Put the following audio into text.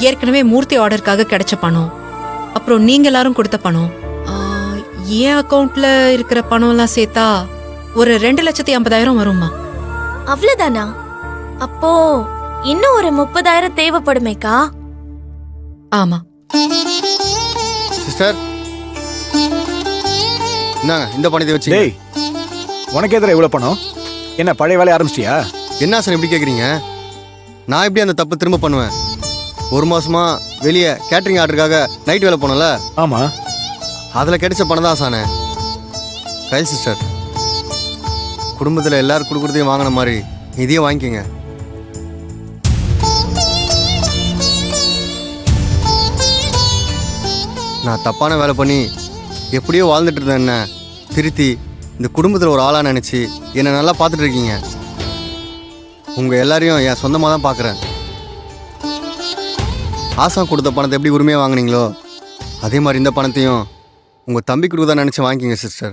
ஏற்கனவே மூர்த்தி ஆர்டருக்காக கிடைச்ச பணம், அப்புறம் நீங்க எல்லாரும் கொடுத்த பணம், என் அக்கவுண்ட்ல இருக்கிற பணம் எல்லாம் சேர்த்தா ஒரு 2,50,000 வருமா? அவ்வளவுதானா? அப்போ இன்னும் ஒரு 30,000 தேவைப்படுமேக்கா? ஆமா. சிஸ்டர் இந்தாங்க, இந்த பணத்தை வச்சு. டேய், உனக்கு எதிர இவ்வளவு பணம்? என்ன பழைய வேலைய ஆரம்பிச்சிட்டியா? என்ன சார் இப்படி கேட்குறீங்க? நான் எப்படி அந்த தப்பு திரும்ப பண்ணுவேன்? ஒரு மாசமா வெளியே கேட்டரிங் ஆர்டருக்காக நைட் வேலை போனல. ஆமா, அதில் கிடைச்ச பணம் தான் சானே. கைல் சிஸ்டர், குடும்பத்தில் எல்லாரும் கொடுக்குறதையும் வாங்கின மாதிரி இதையும் வாங்கிக்கோங்க. நான் தப்பான வேலை பண்ணி எப்படியோ வாழ்ந்துட்டு இருந்தேன். என்ன திருத்தி இந்த குடும்பத்தில் ஒரு ஆளாக நினச்சி என்னை நல்லா பார்த்துட்டு இருக்கீங்க. உங்கள் எல்லாரையும் என் சொந்தமாக தான் பார்க்குறேன். ஆசான் கொடுத்த பணத்தை எப்படி உரிமையாக வாங்கினீங்களோ அதே மாதிரி இந்த பணத்தையும் உங்கள் தம்பி கொடுக்க தான் நினச்சி வாங்கிக்கிங்க சிஸ்டர்.